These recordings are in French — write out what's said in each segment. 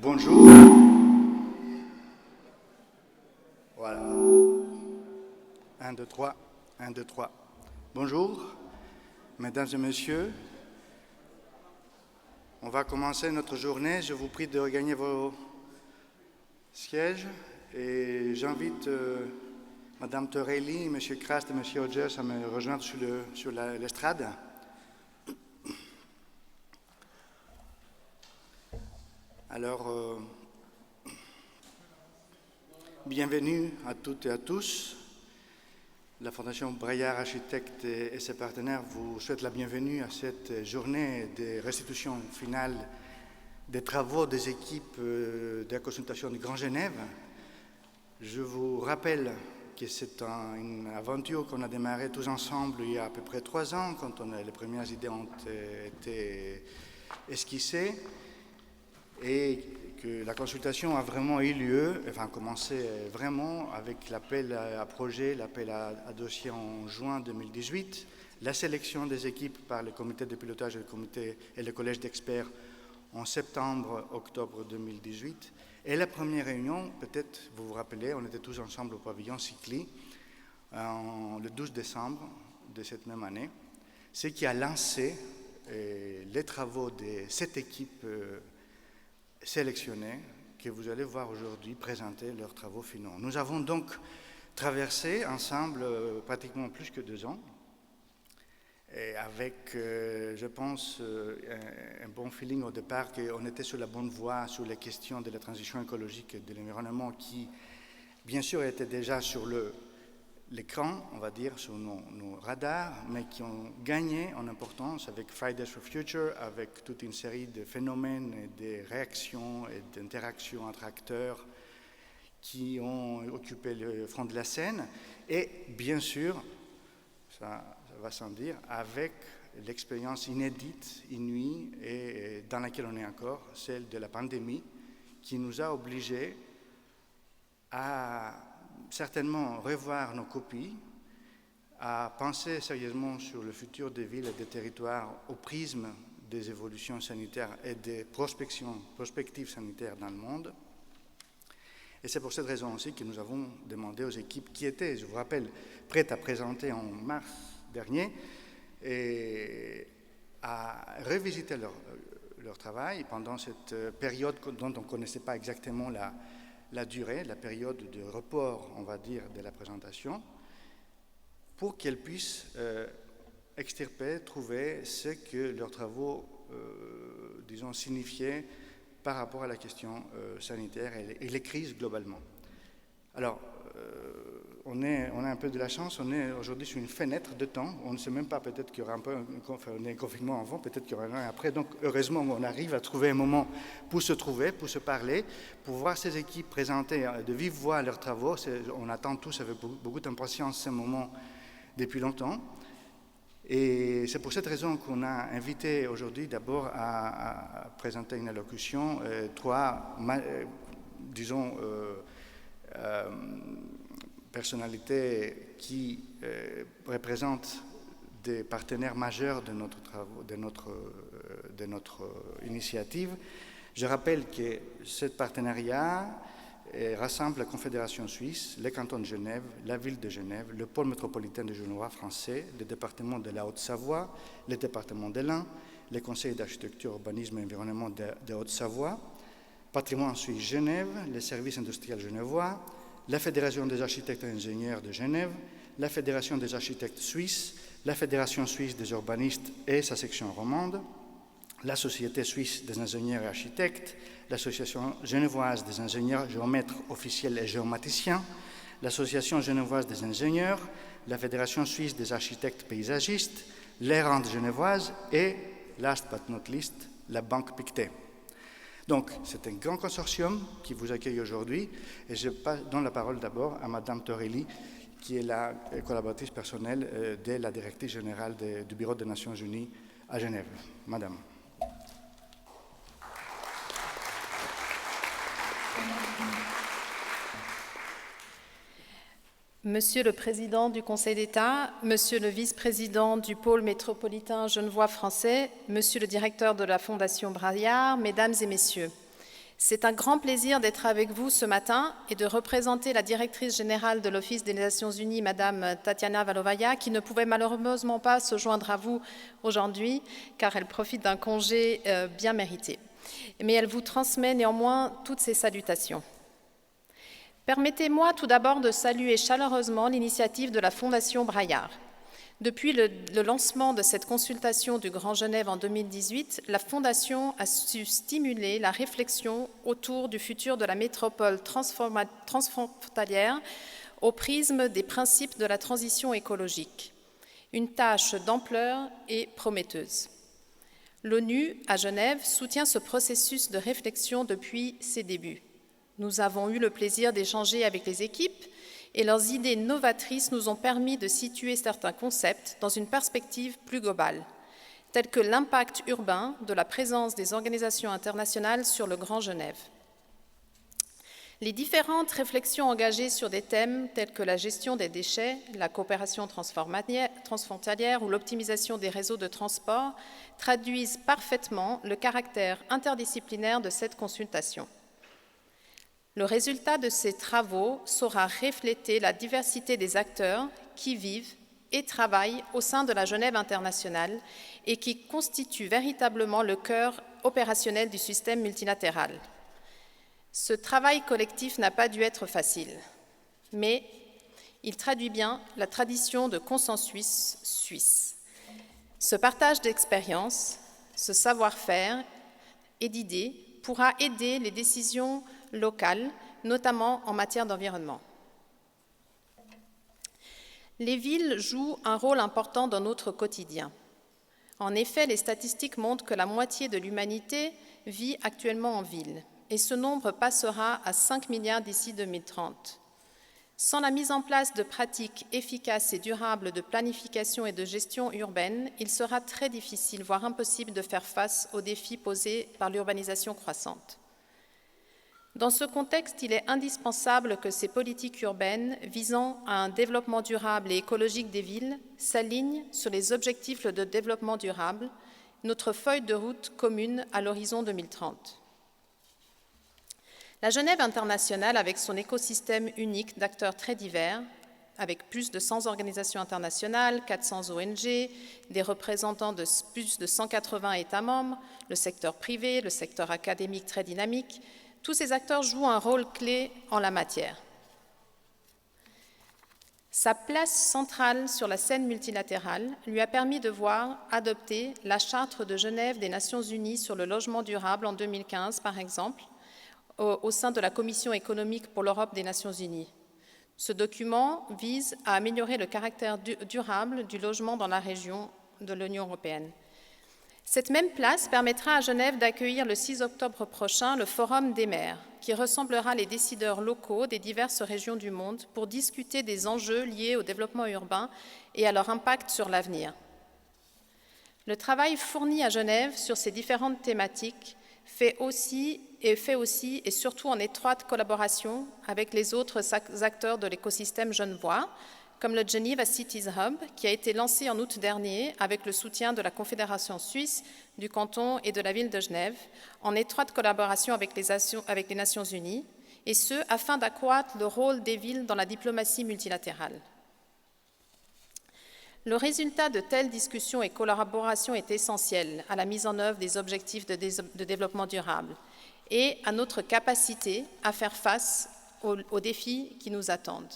Bonjour. Voilà. 1, 2, 3. 1, 2, 3. Bonjour, mesdames et messieurs. On va commencer notre journée. Je vous prie de regagner vos sièges et j'invite Madame Torelli, Monsieur Krast et Monsieur Hodges à me rejoindre sur l'estrade. Alors, bienvenue à toutes et à tous. La Fondation Braillard Architectes et ses partenaires vous souhaitent la bienvenue à cette journée de restitution finale des travaux des équipes de la consultation du Grand Genève. Je vous rappelle que c'est une aventure qu'on a démarrée tous ensemble il y a à peu près 3 ans, quand les premières idées ont été esquissées, et que la consultation a vraiment eu lieu, enfin commencé vraiment avec l'appel à projet, l'appel à dossier en juin 2018, la sélection des équipes par le comité de pilotage et le collège d'experts en septembre-octobre 2018, et la première réunion, peut-être vous vous rappelez, on était tous ensemble au pavillon Cycli le 12 décembre de cette même année, ce qui a lancé les travaux de cette équipe sélectionnés que vous allez voir aujourd'hui présenter leurs travaux finaux. Nous avons donc traversé ensemble pratiquement plus que 2 ans et avec, je pense, un bon feeling au départ qu'on était sur la bonne voie sur les questions de la transition écologique et de l'environnement qui, bien sûr, étaient déjà sur l'écran, on va dire, sur nos radars, mais qui ont gagné en importance avec Fridays for Future, avec toute une série de phénomènes et de réactions et d'interactions entre acteurs qui ont occupé le front de la scène, et bien sûr, ça va sans dire, avec l'expérience inédite, inouïe, et dans laquelle on est encore, celle de la pandémie, qui nous a obligés à certainement revoir nos copies, à penser sérieusement sur le futur des villes et des territoires au prisme des évolutions sanitaires et des prospectives sanitaires dans le monde. Et c'est pour cette raison aussi que nous avons demandé aux équipes qui étaient, je vous rappelle, prêtes à présenter en mars dernier, et à revisiter leur travail pendant cette période dont on ne connaissait pas exactement la durée, la période de report, on va dire, de la présentation, pour qu'elles puissent extirper, trouver ce que leurs travaux, disons, signifiaient par rapport à la question sanitaire et les crises globalement. Alors, on a un peu de la chance, on est aujourd'hui sur une fenêtre de temps, on ne sait même pas, peut-être qu'il y aura un peu un confinement avant, peut-être qu'il y aura un après, donc heureusement on arrive à trouver un moment pour se trouver, pour se parler, pour voir ces équipes présenter de vive voix leurs travaux. On attend tous avec beaucoup d'impatience ce moment depuis longtemps, et c'est pour cette raison qu'on a invité aujourd'hui d'abord à présenter une allocution, 3, disons, personnalités qui représentent des partenaires majeurs de notre initiative. Je rappelle que ce partenariat rassemble la Confédération suisse, le canton de Genève, la ville de Genève, le pôle métropolitain de Genevois français, le département de la Haute-Savoie, le département de l'Ain, le conseil d'architecture, urbanisme et environnement de Haute-Savoie, Patrimoine suisse Genève, les services industriels genevois, la Fédération des architectes et ingénieurs de Genève, la Fédération des architectes suisses, la Fédération suisse des urbanistes et sa section romande, la Société suisse des ingénieurs et architectes, l'Association genevoise des ingénieurs géomètres officiels et géomaticiens, l'Association genevoise des ingénieurs, la Fédération suisse des architectes paysagistes, l'Errande genevoise et, last but not least, la Banque Pictet. Donc, c'est un grand consortium qui vous accueille aujourd'hui, et je donne la parole d'abord à Madame Torelli, qui est la collaboratrice personnelle de la directrice générale du Bureau des Nations Unies à Genève. Madame. Monsieur le Président du Conseil d'État, Monsieur le Vice-président du pôle métropolitain genevois français, Monsieur le Directeur de la Fondation Braillard, Mesdames et Messieurs, C'est un grand plaisir d'être avec vous ce matin et de représenter la directrice générale de l'Office des Nations Unies, Madame Tatiana Valovaya, qui ne pouvait malheureusement pas se joindre à vous aujourd'hui, car elle profite d'un congé bien mérité. Mais elle vous transmet néanmoins toutes ses salutations. Permettez-moi tout d'abord de saluer chaleureusement l'initiative de la Fondation Braillard. Depuis le lancement de cette consultation du Grand Genève en 2018, la Fondation a su stimuler la réflexion autour du futur de la métropole transfrontalière au prisme des principes de la transition écologique. Une tâche d'ampleur et prometteuse. L'ONU, à Genève, soutient ce processus de réflexion depuis ses débuts. Nous avons eu le plaisir d'échanger avec les équipes et leurs idées novatrices nous ont permis de situer certains concepts dans une perspective plus globale, tels que l'impact urbain de la présence des organisations internationales sur le Grand Genève. Les différentes réflexions engagées sur des thèmes tels que la gestion des déchets, la coopération transfrontalière ou l'optimisation des réseaux de transport traduisent parfaitement le caractère interdisciplinaire de cette consultation. Le résultat de ces travaux saura refléter la diversité des acteurs qui vivent et travaillent au sein de la Genève internationale et qui constituent véritablement le cœur opérationnel du système multilatéral. Ce travail collectif n'a pas dû être facile, mais il traduit bien la tradition de consensus suisse. Ce partage d'expériences, ce savoir-faire et d'idées pourra aider les décisions locales, notamment en matière d'environnement. Les villes jouent un rôle important dans notre quotidien. En effet, les statistiques montrent que la moitié de l'humanité vit actuellement en ville, et ce nombre passera à 5 milliards d'ici 2030. Sans la mise en place de pratiques efficaces et durables de planification et de gestion urbaine, il sera très difficile, voire impossible, de faire face aux défis posés par l'urbanisation croissante. Dans ce contexte, il est indispensable que ces politiques urbaines visant à un développement durable et écologique des villes s'alignent sur les objectifs de développement durable, notre feuille de route commune à l'horizon 2030. La Genève internationale, avec son écosystème unique d'acteurs très divers, avec plus de 100 organisations internationales, 400 ONG, des représentants de plus de 180 États membres, le secteur privé, le secteur académique très dynamique, tous ces acteurs jouent un rôle clé en la matière. Sa place centrale sur la scène multilatérale lui a permis de voir adopter la Charte de Genève des Nations Unies sur le logement durable en 2015, par exemple, au sein de la Commission économique pour l'Europe des Nations Unies. Ce document vise à améliorer le caractère durable du logement dans la région de l'Union européenne. Cette même place permettra à Genève d'accueillir le 6 octobre prochain le Forum des maires, qui rassemblera les décideurs locaux des diverses régions du monde pour discuter des enjeux liés au développement urbain et à leur impact sur l'avenir. Le travail fourni à Genève sur ces différentes thématiques fait aussi et surtout en étroite collaboration avec les autres acteurs de l'écosystème genevois, comme le Geneva Cities Hub, qui a été lancé en août dernier avec le soutien de la Confédération suisse, du canton et de la ville de Genève, en étroite collaboration avec les Nations Unies, et ce, afin d'accroître le rôle des villes dans la diplomatie multilatérale. Le résultat de telles discussions et collaborations est essentiel à la mise en œuvre des objectifs de développement durable et à notre capacité à faire face aux défis qui nous attendent.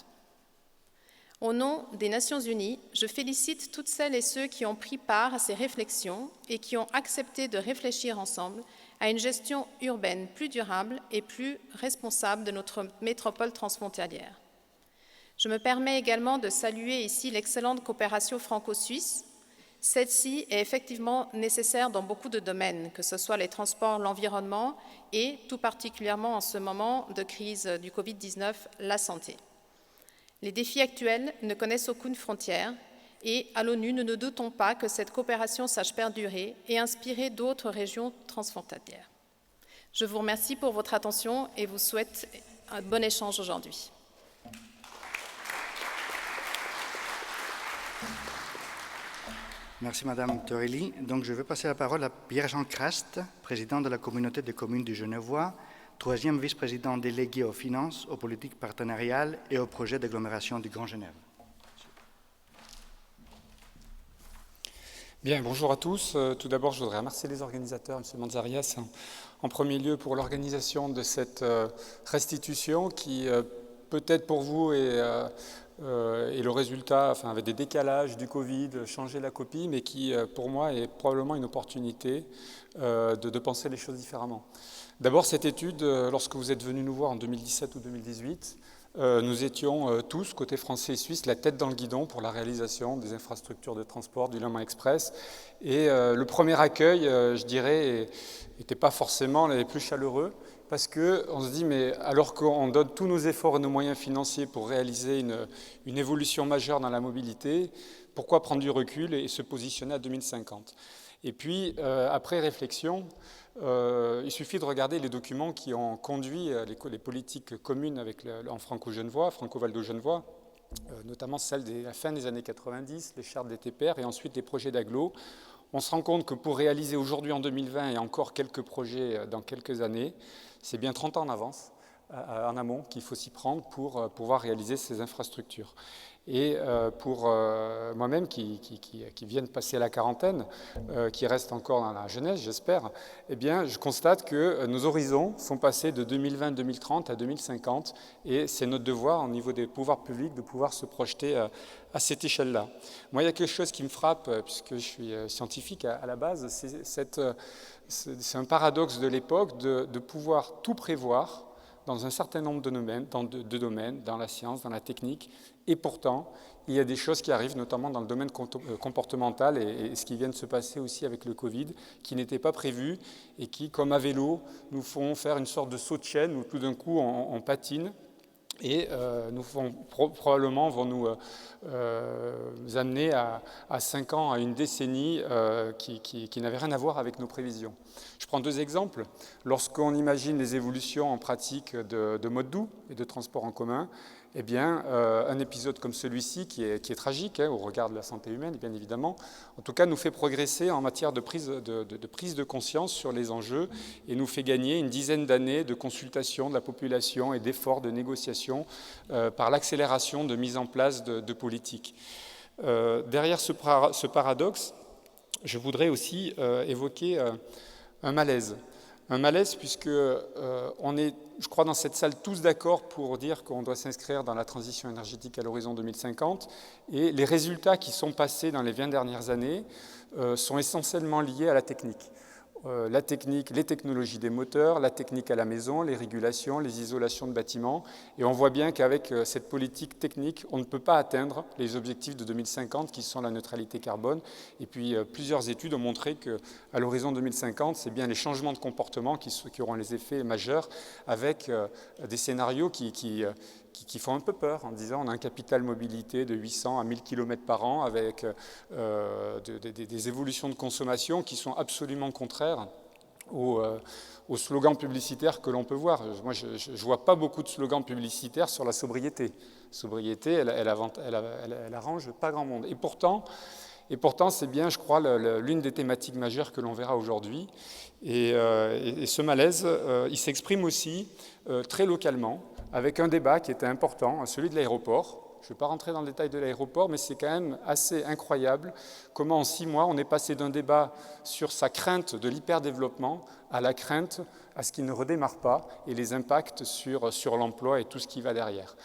Au nom des Nations Unies, je félicite toutes celles et ceux qui ont pris part à ces réflexions et qui ont accepté de réfléchir ensemble à une gestion urbaine plus durable et plus responsable de notre métropole transfrontalière. Je me permets également de saluer ici l'excellente coopération franco-suisse. Celle-ci est effectivement nécessaire dans beaucoup de domaines, que ce soit les transports, l'environnement et, tout particulièrement en ce moment de crise du Covid-19, la santé. Les défis actuels ne connaissent aucune frontière et à l'ONU, nous ne doutons pas que cette coopération sache perdurer et inspirer d'autres régions transfrontalières. Je vous remercie pour votre attention et vous souhaite un bon échange aujourd'hui. Merci Madame Torelli. Donc je vais passer la parole à Pierre-Jean Craste, président de la communauté de communes du Genevois, troisième vice-président délégué aux finances, aux politiques partenariales et aux projets d'agglomération du Grand Genève. Bien, bonjour à tous. Tout d'abord, je voudrais remercier les organisateurs, M. Manzarias, en premier lieu pour l'organisation de cette restitution qui, peut-être pour vous, est le résultat, enfin, avec des décalages du Covid, changer la copie, mais qui, pour moi, est probablement une opportunité de penser les choses différemment. D'abord, cette étude, lorsque vous êtes venus nous voir en 2017 ou 2018, nous étions tous, côté français et suisse, la tête dans le guidon pour la réalisation des infrastructures de transport du Le Mans Express. Et le premier accueil, je dirais, n'était pas forcément les plus chaleureux, parce qu'on se dit, mais alors qu'on donne tous nos efforts et nos moyens financiers pour réaliser une évolution majeure dans la mobilité, pourquoi prendre du recul et se positionner à 2050 ? Et puis, après réflexion, il suffit de regarder les documents qui ont conduit les politiques communes en franco-genevois, franco-valdo-genevois, notamment celles de la fin des années 90, les chartes des TPR et ensuite les projets d'agglo. On se rend compte que pour réaliser aujourd'hui en 2020 et encore quelques projets dans quelques années, c'est bien 30 ans en avance, en amont, qu'il faut s'y prendre pour pouvoir réaliser ces infrastructures. Et pour moi-même qui viens de passer la quarantaine, qui reste encore dans la jeunesse, j'espère, eh bien, je constate que nos horizons sont passés de 2020-2030 à 2050 et c'est notre devoir au niveau des pouvoirs publics de pouvoir se projeter à cette échelle-là. Moi, il y a quelque chose qui me frappe, puisque je suis scientifique à la base, c'est un paradoxe de l'époque de pouvoir tout prévoir dans un certain nombre de domaines, dans la science, dans la technique, et pourtant, il y a des choses qui arrivent, notamment dans le domaine comportemental, et ce qui vient de se passer aussi avec le Covid, qui n'était pas prévu, et qui, comme à vélo, nous font faire une sorte de saut de chaîne, où tout d'un coup, on patine, et probablement vont nous amener à 5 ans, à une décennie qui n'avait rien à voir avec nos prévisions. Je prends 2 exemples. Lorsqu'on imagine les évolutions en pratique de modes doux et de transport en commun, eh bien, un épisode comme celui-ci, qui est tragique au regard de la santé humaine, bien évidemment, en tout cas nous fait progresser en matière de prise de conscience sur les enjeux et nous fait gagner une dizaine d'années de consultation de la population et d'efforts de négociation par l'accélération de mise en place de politiques. Derrière ce paradoxe, je voudrais aussi évoquer un malaise. Un malaise puisque on est, je crois, dans cette salle tous d'accord pour dire qu'on doit s'inscrire dans la transition énergétique à l'horizon 2050 et les résultats qui sont passés dans les 20 dernières années sont essentiellement liés à la technique. La technique, les technologies des moteurs, la technique à la maison, les régulations, les isolations de bâtiments. Et on voit bien qu'avec cette politique technique, on ne peut pas atteindre les objectifs de 2050 qui sont la neutralité carbone. Et puis plusieurs études ont montré qu'à l'horizon 2050, c'est bien les changements de comportement qui auront les effets majeurs avec des scénarios qui font un peu peur en disant on a un capital mobilité de 800 à 1000 km par an avec des évolutions de consommation qui sont absolument contraires aux slogans publicitaires que l'on peut voir. Moi, je ne vois pas beaucoup de slogans publicitaires sur la sobriété. Sobriété, elle arrange pas grand monde. Et pourtant, c'est bien, je crois, l'une des thématiques majeures que l'on verra aujourd'hui. Et ce malaise, il s'exprime aussi très localement, avec un débat qui était important, celui de l'aéroport. Je ne vais pas rentrer dans le détail de l'aéroport, mais c'est quand même assez incroyable comment en 6 mois, on est passé d'un débat sur sa crainte de l'hyperdéveloppement à la crainte à ce qu'il ne redémarre pas et les impacts sur l'emploi et tout ce qui va derrière.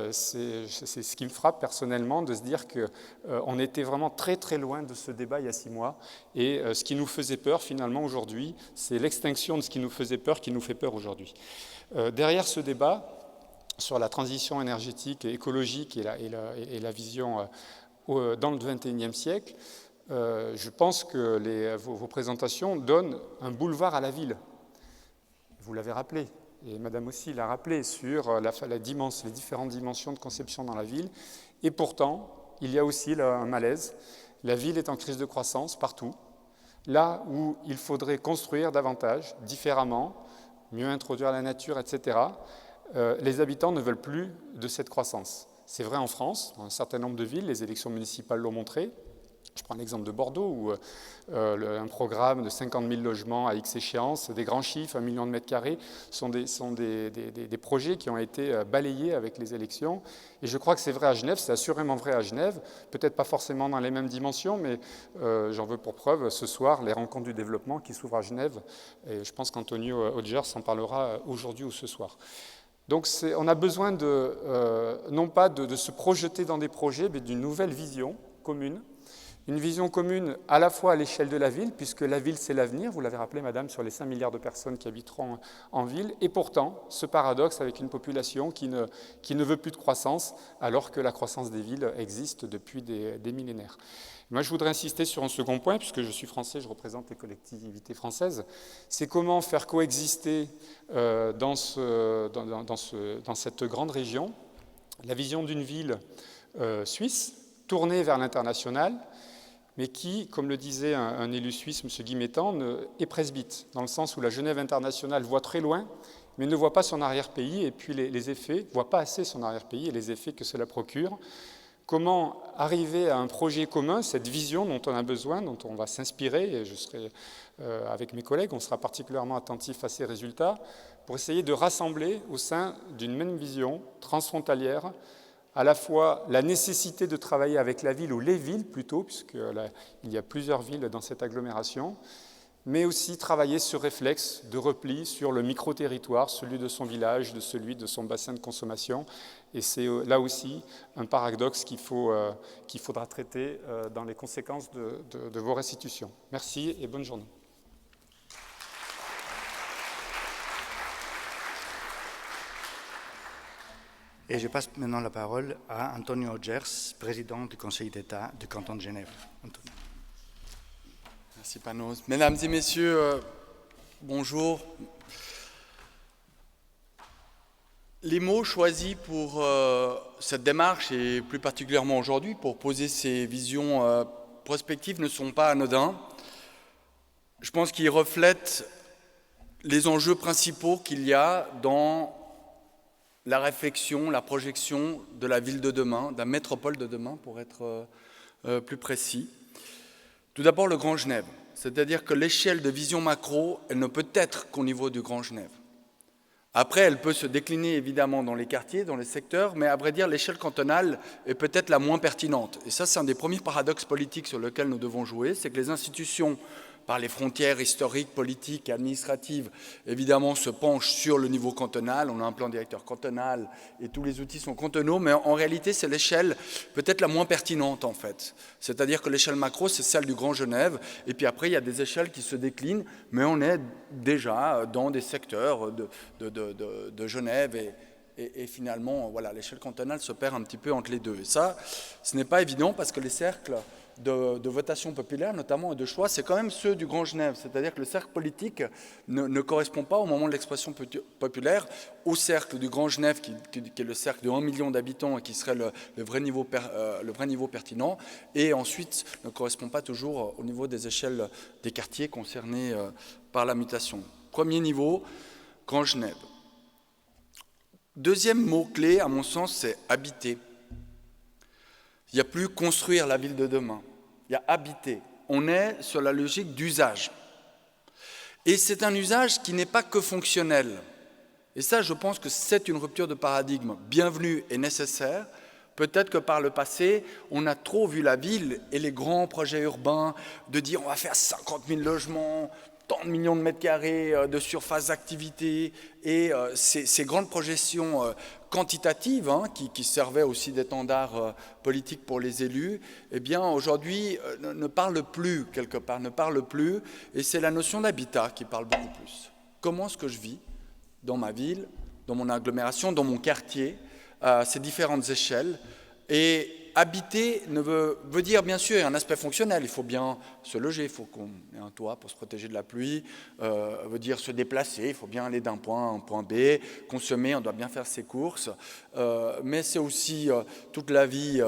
C'est ce qui me frappe personnellement de se dire qu'on était vraiment très très loin de ce débat il y a 6 mois et ce qui nous faisait peur finalement aujourd'hui, c'est l'extinction de ce qui nous faisait peur qui nous fait peur aujourd'hui. Derrière ce débat sur la transition énergétique et écologique et la vision dans le XXIe siècle, je pense que vos présentations donnent un boulevard à la ville. Vous l'avez rappelé. Et Madame aussi l'a rappelé sur les différentes dimensions de conception dans la ville. Et pourtant, il y a aussi là un malaise. La ville est en crise de croissance partout. Là où il faudrait construire davantage, différemment, mieux introduire la nature, etc., les habitants ne veulent plus de cette croissance. C'est vrai en France, dans un certain nombre de villes, les élections municipales l'ont montré. Je prends l'exemple de Bordeaux, où un programme de 50 000 logements à X échéance, des grands chiffres, 1 million de mètres carrés, sont des projets qui ont été balayés avec les élections. Et je crois que c'est vrai à Genève, c'est assurément vrai à Genève, peut-être pas forcément dans les mêmes dimensions, mais j'en veux pour preuve ce soir les rencontres du développement qui s'ouvrent à Genève. Et je pense qu'Antonio Hodger s'en parlera aujourd'hui ou ce soir. Donc on a besoin non pas de se projeter dans des projets, mais d'une nouvelle vision commune. Une vision commune à la fois à l'échelle de la ville, puisque la ville c'est l'avenir, vous l'avez rappelé madame, sur les 5 milliards de personnes qui habiteront en ville, et pourtant ce paradoxe avec une population qui ne veut plus de croissance, alors que la croissance des villes existe depuis des millénaires. Moi je voudrais insister sur un second point, puisque je suis français, je représente les collectivités françaises, c'est comment faire coexister dans cette grande région la vision d'une ville suisse, tournée vers l'international, mais qui, comme le disait un élu suisse, M. Guy Métan, est presbyte, dans le sens où la Genève internationale voit très loin, mais ne voit pas son arrière-pays, et puis les effets, ne voit pas assez son arrière-pays et les effets que cela procure. Comment arriver à un projet commun, cette vision dont on a besoin, dont on va s'inspirer, et je serai, avec mes collègues, on sera particulièrement attentifs à ces résultats, pour essayer de rassembler au sein d'une même vision transfrontalière, à la fois la nécessité de travailler avec la ville, ou les villes plutôt, puisqu'il y a plusieurs villes dans cette agglomération, mais aussi travailler ce réflexe de repli sur le micro-territoire, celui de son village, celui de son bassin de consommation. Et c'est là aussi un paradoxe qu'il faudra traiter dans les conséquences de vos restitutions. Merci et bonne journée. Et je passe maintenant la parole à Antonio Hodgers, président du Conseil d'État du canton de Genève. Antonio. Merci Panos. Mesdames et messieurs, bonjour. Les mots choisis pour cette démarche, et plus particulièrement aujourd'hui, pour poser ces visions prospectives, ne sont pas anodins. Je pense qu'ils reflètent les enjeux principaux qu'il y a dans la réflexion, la projection de la ville de demain, de la métropole de demain, pour être plus précis. Tout d'abord, le Grand Genève, c'est-à-dire que l'échelle de vision macro, elle ne peut être qu'au niveau du Grand Genève. Après, elle peut se décliner évidemment dans les quartiers, dans les secteurs, mais à vrai dire, l'échelle cantonale est peut-être la moins pertinente. Et ça, c'est un des premiers paradoxes politiques sur lesquels nous devons jouer, c'est que les institutions, par les frontières historiques, politiques et administratives, évidemment, se penchent sur le niveau cantonal. On a un plan directeur cantonal et tous les outils sont cantonaux, mais en réalité, c'est l'échelle peut-être la moins pertinente, en fait. C'est-à-dire que l'échelle macro, c'est celle du Grand Genève, et puis après, il y a des échelles qui se déclinent, mais on est déjà dans des secteurs de Genève et finalement, voilà, l'échelle cantonale se perd un petit peu entre les deux. Et ça, ce n'est pas évident parce que les cercles de votation populaire, notamment, et de choix, c'est quand même ceux du Grand Genève. C'est-à-dire que le cercle politique ne correspond pas, au moment de l'expression populaire, au cercle du Grand Genève, qui est le cercle de 1 million d'habitants et qui serait le vrai niveau pertinent, et ensuite ne correspond pas toujours au niveau des échelles des quartiers concernés par la mutation. Premier niveau, Grand Genève. Deuxième mot-clé, à mon sens, c'est habiter. Il n'y a plus construire la ville de demain, il y a habiter. On est sur la logique d'usage. Et c'est un usage qui n'est pas que fonctionnel. Et ça, je pense que c'est une rupture de paradigme bienvenue et nécessaire. Peut-être que par le passé, on a trop vu la ville et les grands projets urbains de dire on va faire 50 000 logements, tant de millions de mètres carrés de surface d'activité, et ces grandes projections quantitatives qui servaient aussi d'étendard politique pour les élus, eh bien aujourd'hui ne parlent plus quelque part, ne parlent plus, et c'est la notion d'habitat qui parle beaucoup plus. Comment est-ce que je vis dans ma ville, dans mon agglomération, dans mon quartier, à ces différentes échelles, et habiter veut dire bien sûr un aspect fonctionnel, il faut bien se loger, il faut qu'on ait un toit pour se protéger de la pluie, veut dire se déplacer, il faut bien aller d'un point à un point B, consommer, on doit bien faire ses courses, mais c'est aussi toute la vie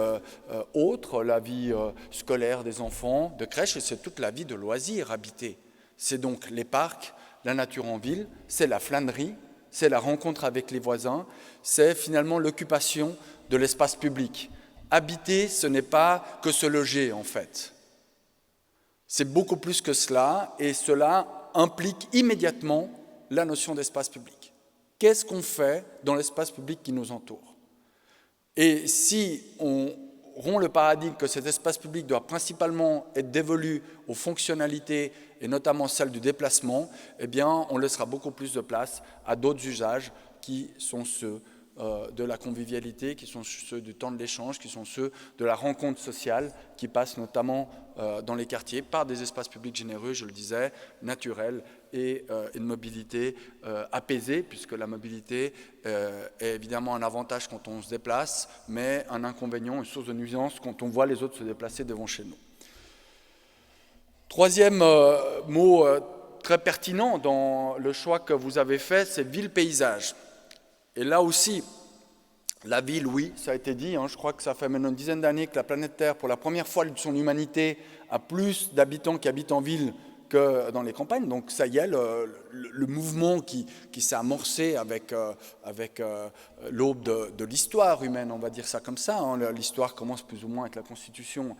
autre, la vie scolaire des enfants, de crèche, et c'est toute la vie de loisirs, habiter. C'est donc les parcs, la nature en ville, c'est la flânerie, c'est la rencontre avec les voisins, c'est finalement l'occupation de l'espace public. Habiter, ce n'est pas que se loger, en fait. C'est beaucoup plus que cela, et cela implique immédiatement la notion d'espace public. Qu'est-ce qu'on fait dans l'espace public qui nous entoure? Et si on rompt le paradigme que cet espace public doit principalement être dévolu aux fonctionnalités, et notamment celles du déplacement, eh bien, on laissera beaucoup plus de place à d'autres usages qui sont ceux de la convivialité, qui sont ceux du temps de l'échange, qui sont ceux de la rencontre sociale, qui passent notamment dans les quartiers par des espaces publics généreux, je le disais, naturels, et une mobilité apaisée, puisque la mobilité est évidemment un avantage quand on se déplace, mais un inconvénient, une source de nuisance quand on voit les autres se déplacer devant chez nous. Troisième mot très pertinent dans le choix que vous avez fait, c'est ville-paysage. Et là aussi, la ville, oui, ça a été dit, je crois que ça fait maintenant une dizaine d'années que la planète Terre, pour la première fois de son humanité, a plus d'habitants qui habitent en ville que dans les campagnes. Donc ça y est, le mouvement qui s'est amorcé avec l'aube de l'histoire humaine, on va dire ça comme ça. L'histoire commence plus ou moins avec la constitution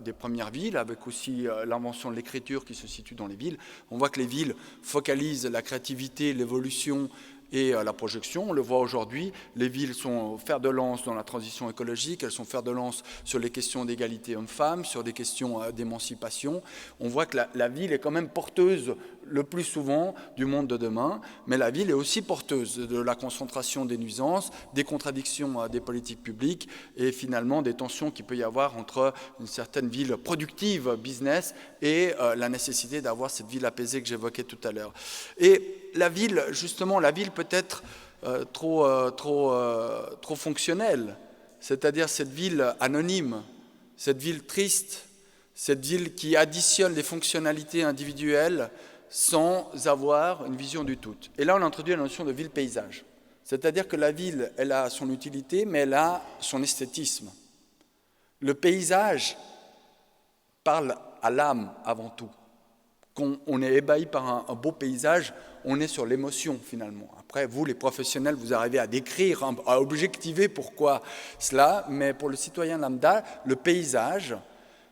des premières villes, avec aussi l'invention de l'écriture qui se situe dans les villes. On voit que les villes focalisent la créativité, l'évolution et la projection. On le voit aujourd'hui, les villes sont fer de lance dans la transition écologique, elles sont fer de lance sur les questions d'égalité hommes-femmes, sur des questions d'émancipation. On voit que la ville est quand même porteuse le plus souvent du monde de demain, mais la ville est aussi porteuse de la concentration des nuisances, des contradictions des politiques publiques et finalement des tensions qu'il peut y avoir entre une certaine ville productive, business, et la nécessité d'avoir cette ville apaisée que j'évoquais tout à l'heure. Et la ville, justement, la ville peut être trop fonctionnelle, c'est-à-dire cette ville anonyme, cette ville triste, cette ville qui additionne les fonctionnalités individuelles sans avoir une vision du tout. Et là, on introduit la notion de ville-paysage. C'est-à-dire que la ville, elle a son utilité, mais elle a son esthétisme. Le paysage parle à l'âme avant tout. Quand on est ébahi par un beau paysage, on est sur l'émotion finalement. Après, vous, les professionnels, vous arrivez à décrire, à objectiver pourquoi cela, mais pour le citoyen lambda, le paysage,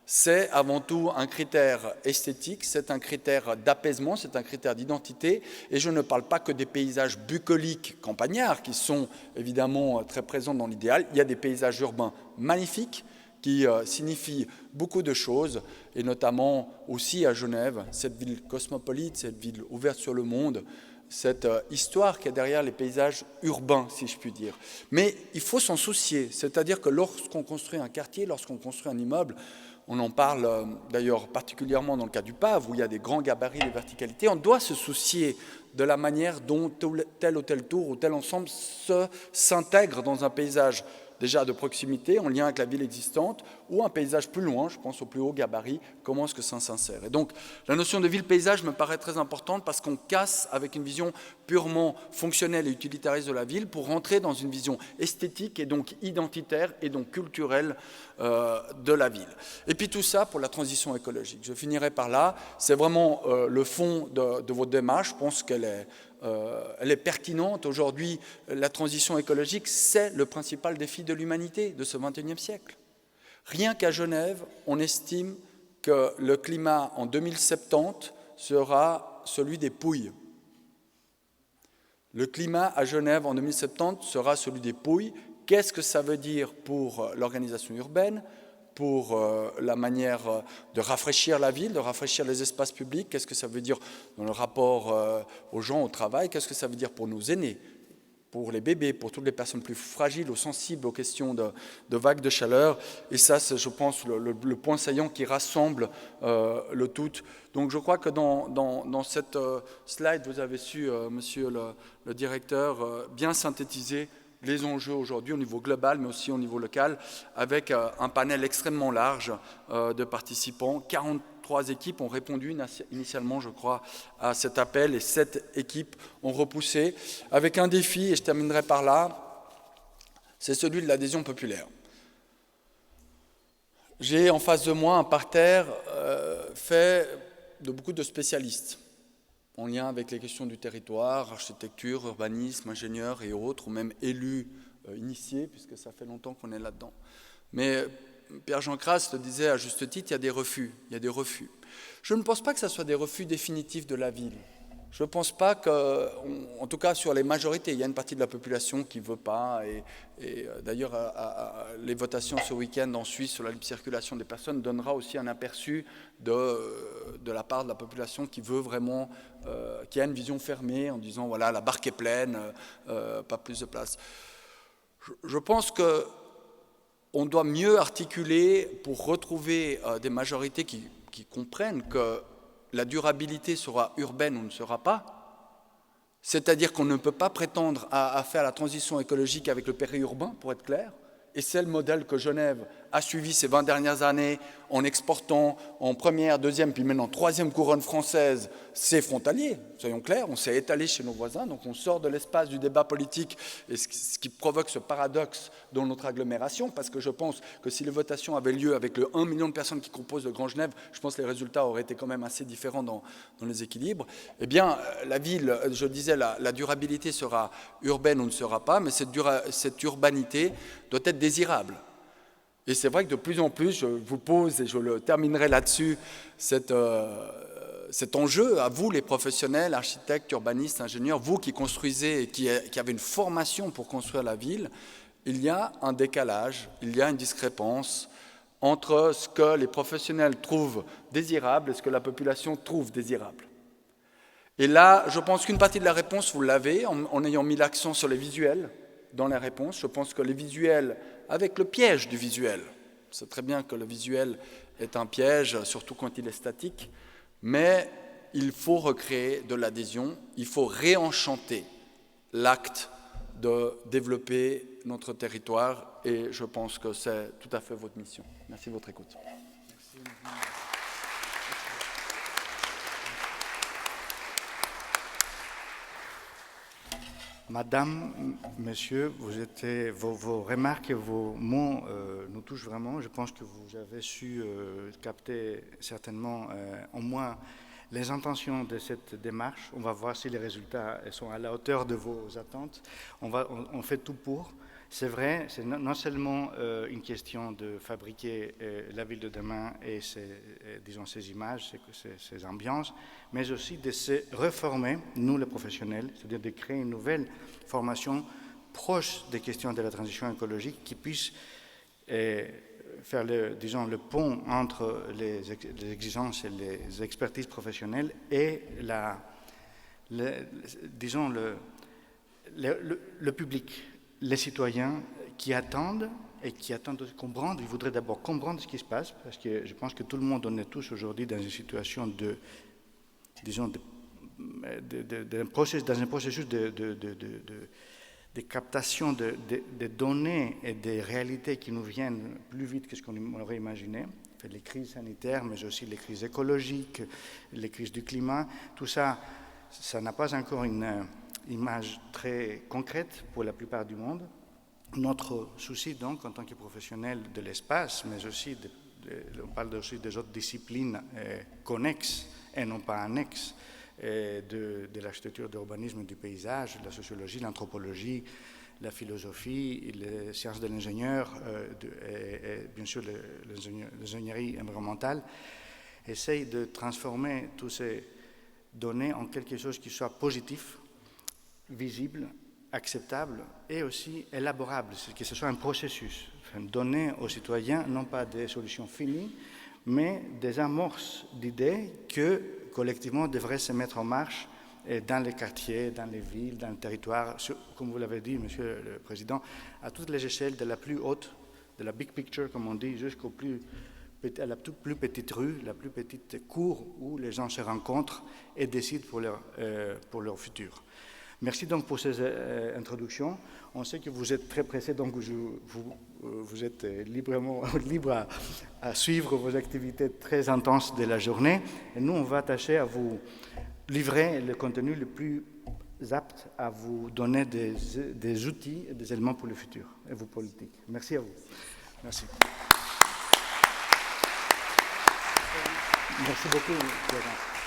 c'est avant tout un critère esthétique, c'est un critère d'apaisement, c'est un critère d'identité. Et je ne parle pas que des paysages bucoliques campagnards, qui sont évidemment très présents dans l'idéal. Il y a des paysages urbains magnifiques, qui signifie beaucoup de choses, et notamment aussi à Genève, cette ville cosmopolite, cette ville ouverte sur le monde, cette histoire qu'il y a derrière les paysages urbains, si je puis dire. Mais il faut s'en soucier, c'est-à-dire que lorsqu'on construit un quartier, lorsqu'on construit un immeuble, on en parle d'ailleurs particulièrement dans le cas du Pave, où il y a des grands gabarits de verticalité, on doit se soucier de la manière dont tel ou tel tour ou tel ensemble s'intègre dans un paysage déjà de proximité, en lien avec la ville existante, ou un paysage plus loin, je pense au plus haut gabarit, comment est-ce que ça s'insère. Et donc, la notion de ville-paysage me paraît très importante parce qu'on casse avec une vision purement fonctionnelle et utilitariste de la ville pour rentrer dans une vision esthétique et donc identitaire et donc culturelle de la ville. Et puis tout ça pour la transition écologique. Je finirai par là. C'est vraiment le fond de votre démarche. Je pense qu'elle est pertinente. Aujourd'hui, la transition écologique, c'est le principal défi de l'humanité de ce XXIe siècle. Rien qu'à Genève, on estime que le climat en 2070 sera celui des Pouilles. Le climat à Genève en 2070 sera celui des Pouilles. Qu'est-ce que ça veut dire pour l'organisation urbaine, pour la manière de rafraîchir la ville, de rafraîchir les espaces publics? Qu'est-ce que ça veut dire dans le rapport aux gens, au travail? Qu'est-ce que ça veut dire pour nos aînés, pour les bébés, pour toutes les personnes plus fragiles ou sensibles aux questions de vagues de chaleur? Et ça, c'est, je pense, le point saillant qui rassemble le tout. Donc je crois que dans cette slide, vous avez su, monsieur le directeur, bien synthétiser les enjeux aujourd'hui au niveau global, mais aussi au niveau local, avec un panel extrêmement large de participants. 43 équipes ont répondu initialement, je crois, à cet appel, et 7 équipes ont repoussé, avec un défi, et je terminerai par là, c'est celui de l'adhésion populaire. J'ai en face de moi un parterre fait de beaucoup de spécialistes, en lien avec les questions du territoire, architecture, urbanisme, ingénieurs et autres, ou même élus initiés, puisque ça fait longtemps qu'on est là-dedans. Mais Pierre-Jean Crasse le disait à juste titre, il y a des refus. Je ne pense pas que ce soit des refus définitifs de la ville. Je ne pense pas en tout cas sur les majorités, il y a une partie de la population qui ne veut pas. Et d'ailleurs, les votations ce week-end en Suisse sur la libre circulation des personnes donnera aussi un aperçu de la part de la population qui veut vraiment, qui a une vision fermée en disant voilà, la barque est pleine, pas plus de place. Je pense qu'on doit mieux articuler pour retrouver des majorités qui comprennent que la durabilité sera urbaine ou ne sera pas. C'est-à-dire qu'on ne peut pas prétendre à faire la transition écologique avec le périurbain, pour être clair. Et c'est le modèle que Genève a suivi ces 20 dernières années en exportant en première, deuxième, puis maintenant troisième couronne française, c'est frontalier, soyons clairs, on s'est étalé chez nos voisins, donc on sort de l'espace du débat politique, et ce qui provoque ce paradoxe dans notre agglomération, parce que je pense que si les votations avaient lieu avec le 1 million de personnes qui composent le Grand Genève, je pense que les résultats auraient été quand même assez différents dans les équilibres. Eh bien, la ville, je disais, la durabilité sera urbaine ou ne sera pas, mais cette urbanité doit être désirable. Et c'est vrai que de plus en plus, je vous pose, et je le terminerai là-dessus, cet enjeu à vous, les professionnels, architectes, urbanistes, ingénieurs, vous qui construisez et qui avez une formation pour construire la ville, il y a un décalage, il y a une discrépance entre ce que les professionnels trouvent désirable et ce que la population trouve désirable. Et là, je pense qu'une partie de la réponse, vous l'avez, en ayant mis l'accent sur les visuels dans les réponses. Je pense que les visuels, avec le piège du visuel, c'est très bien que le visuel est un piège, surtout quand il est statique, mais il faut recréer de l'adhésion, il faut réenchanter l'acte de développer notre territoire, et je pense que c'est tout à fait votre mission. Merci de votre écoute. Madame, monsieur, vos remarques et vos mots nous touchent vraiment. Je pense que vous avez su capter certainement au moins les intentions de cette démarche. On va voir si les résultats sont à la hauteur de vos attentes. On fait tout pour. C'est vrai, c'est non seulement une question de fabriquer la ville de demain et ces images, ces ambiances, mais aussi de se reformer, nous les professionnels, c'est-à-dire de créer une nouvelle formation proche des questions de la transition écologique qui puisse faire le pont entre les exigences et les expertises professionnelles et le public, les citoyens qui attendent de comprendre. Ils voudraient d'abord comprendre ce qui se passe, parce que je pense que tout le monde, on est tous aujourd'hui dans une situation dans un processus de captation de données et des réalités qui nous viennent plus vite que ce qu'on aurait imaginé. Les crises sanitaires, mais aussi les crises écologiques, les crises du climat, tout ça, ça n'a pas encore une image très concrète pour la plupart du monde. Notre souci, donc, en tant que professionnels de l'espace, mais aussi, on parle aussi des autres disciplines connexes et non pas annexes, de l'architecture, de l'urbanisme, du paysage, de la sociologie, l'anthropologie, la philosophie, les sciences de l'ingénieur, et bien sûr l'ingénierie environnementale, essaye de transformer toutes ces données en quelque chose qui soit positif, visible, acceptable et aussi élaborable, que ce soit un processus, donner aux citoyens non pas des solutions finies, mais des amorces d'idées que collectivement devraient se mettre en marche dans les quartiers, dans les villes, dans le territoire, comme vous l'avez dit, Monsieur le Président, à toutes les échelles, de la plus haute, de la big picture, comme on dit, à la plus petite rue, la plus petite cour où les gens se rencontrent et décident pour leur futur. Merci donc pour ces introductions. On sait que vous êtes très pressé, donc vous êtes libre à suivre vos activités très intenses de la journée. Et nous, on va tâcher à vous livrer le contenu le plus apte à vous donner des outils et des éléments pour le futur et vos politiques. Merci à vous. Merci. Merci beaucoup, Florence.